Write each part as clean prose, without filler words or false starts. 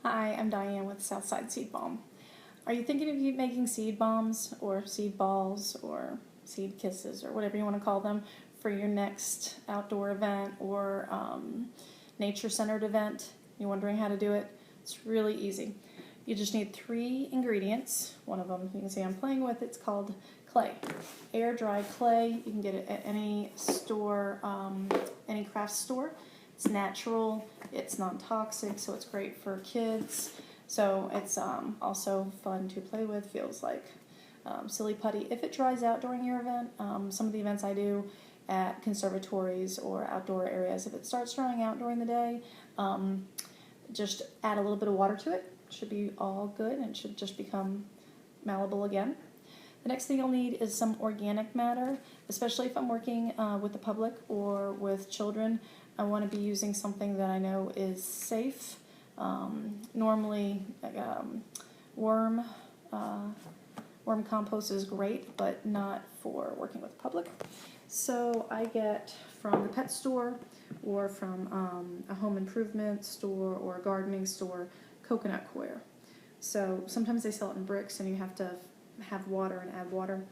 Hi, I'm Diane with Southside Seed Balm. Are you thinking of making seed bombs or seed balls or seed kisses or whatever you want to call them for your next outdoor event or nature-centered event? You're wondering how to do it? It's really easy. You just need 3 ingredients. One of them you can see I'm playing with. It's called clay. Air dry clay. You can get it at any store, any craft store. It's natural, it's non-toxic, so it's great for kids. So it's also fun to play with, feels like silly putty. If it dries out during your event, some of the events I do at conservatories or outdoor areas, if it starts drying out during the day, just add a little bit of water to it. It should be all good and it should just become malleable again. The next thing you'll need is some organic matter, especially if I'm working with the public or with children. I want to be using something that I know is safe. Normally, worm compost is great, but not for working with the public. So I get from the pet store or from a home improvement store or a gardening store coconut coir. So sometimes they sell it in bricks and you have to have water and add water.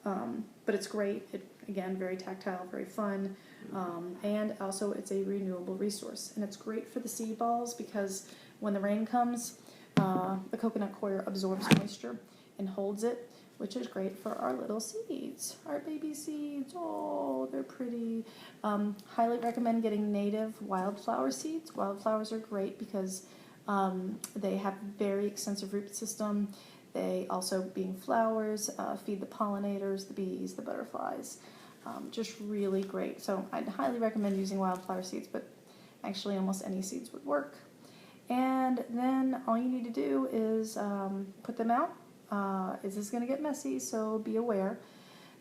But it's great. Again, very tactile, very fun. And also it's a renewable resource. And it's great for the seed balls because when the rain comes, the coconut coir absorbs moisture and holds it, which is great for our little seeds, our baby seeds. Oh, they're pretty. Highly recommend getting native wildflower seeds. Wildflowers are great because they have very extensive root system. They also, being flowers, feed the pollinators, the bees, the butterflies. Just really great. So I'd highly recommend using wildflower seeds, but actually almost any seeds would work. And then all you need to do is put them out. This is going to get messy, so be aware.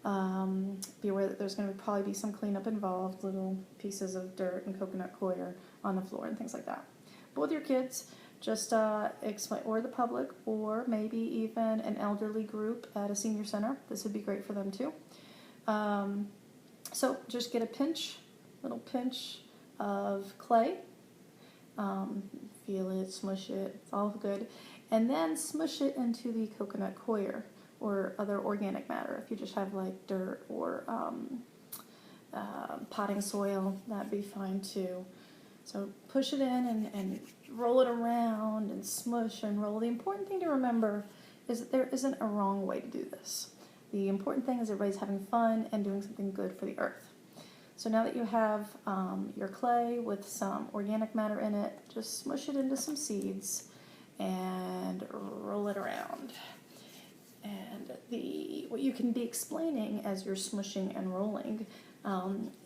Be aware that there's going to probably be some cleanup involved, little pieces of dirt and coconut coir on the floor and things like that. But with your kids, just explain, or the public, or maybe even an elderly group at a senior center. This would be great for them too. So just get a little pinch of clay. Feel it, smush it, it's all good. And then smush it into the coconut coir or other organic matter. If you just have like dirt or potting soil, that'd be fine too. So push it in and roll it around and smush and roll. The important thing to remember is that there isn't a wrong way to do this. The important thing is everybody's having fun and doing something good for the earth. So now that you have your clay with some organic matter in it, just smush it into some seeds and roll it around. And what you can be explaining as you're smushing and rolling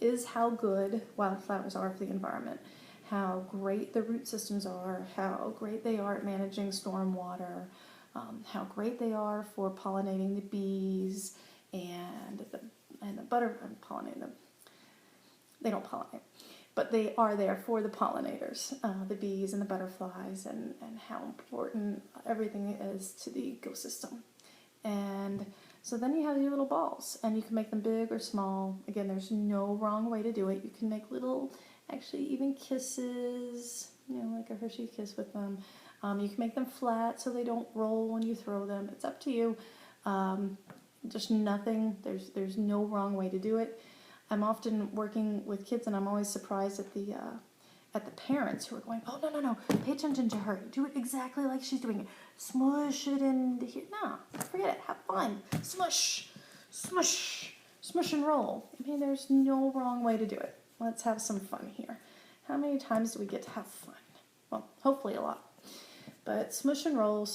is how good wildflowers are for the environment, how great the root systems are, how great they are at managing storm water, how great they are for pollinating the bees and the pollinating them. They don't pollinate, but they are there for the pollinators, the bees and the butterflies, and how important everything is to the ecosystem. And so then you have your little balls, and you can make them big or small. Again, there's no wrong way to do it. You can make little, actually even kisses, like a Hershey kiss with them. You can make them flat so they don't roll when you throw them. It's up to you. Just nothing, there's no wrong way to do it. I'm often working with kids, and I'm always surprised at the parents who are going, oh, no, pay attention to her. Do it exactly like she's doing it. Smush it into here. No, forget it. Have fun. Smush, smush, smush and roll. I mean, there's no wrong way to do it. Let's have some fun here. How many times do we get to have fun? Well, hopefully a lot. But smush and roll,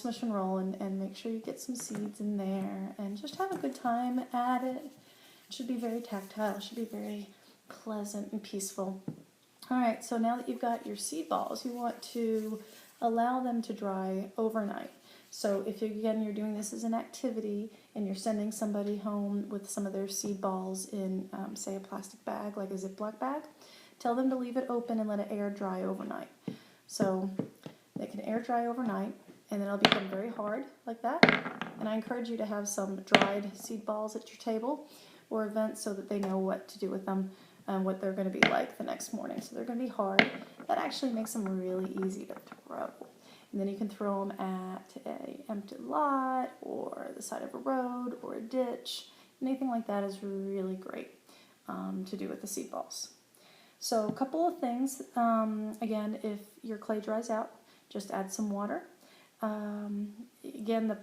and make sure you get some seeds in there, and just have a good time at it. It should be very tactile. It should be very pleasant and peaceful. All right, so now that you've got your seed balls, you want to allow them to dry overnight. So if you're doing this as an activity and you're sending somebody home with some of their seed balls in, say, a plastic bag, like a Ziploc bag, tell them to leave it open and let it air dry overnight. So they can air dry overnight, and then it'll become very hard like that. And I encourage you to have some dried seed balls at your table or event so that they know what to do with them and what they're going to be like the next morning. So they're going to be hard. That actually makes them really easy to throw. And then you can throw them at a empty lot or the side of a road or a ditch. Anything like that is really great to do with the seed balls. So a couple of things. Again, if your clay dries out, just add some water. Again,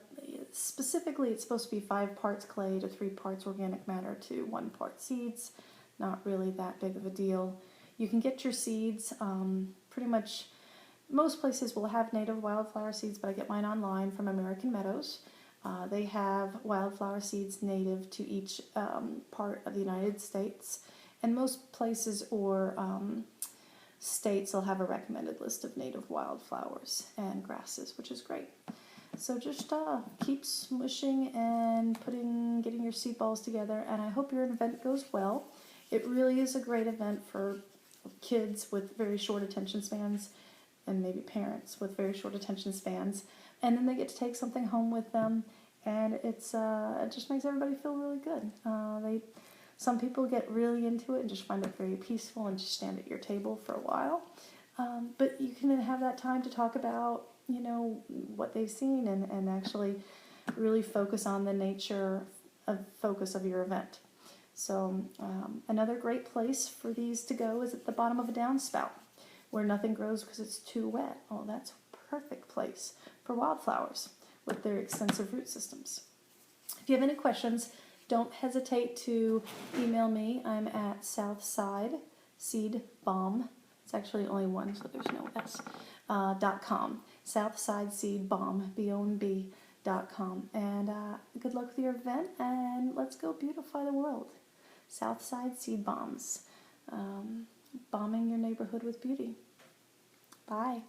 specifically it's supposed to be 5 parts clay to 3 parts organic matter to 1 part seeds. Not really that big of a deal. You can get your seeds pretty much. Most places will have native wildflower seeds, but I get mine online from American Meadows. They have wildflower seeds native to each part of the United States, and most places or states will have a recommended list of native wildflowers and grasses, which is great. So just keep smushing and getting your seed balls together, and I hope your event goes well. It really is a great event for kids with very short attention spans, and maybe parents with very short attention spans, and then they get to take something home with them, and it just makes everybody feel really good. Some people get really into it and just find it very peaceful and just stand at your table for a while, but you can have that time to talk about what they've seen and actually really focus on the nature of focus of your event. So another great place for these to go is at the bottom of a downspout, where nothing grows because it's too wet. Oh, that's a perfect place for wildflowers with their extensive root systems. If you have any questions, don't hesitate to email me. I'm at Southside Seed Bomb. It's actually only one, so there's no S. .com. Southside Seed Bomb, BOMB.com. And good luck with your event, and let's go beautify the world. Southside Seed Bombs. Bombing your neighborhood with beauty. Bye.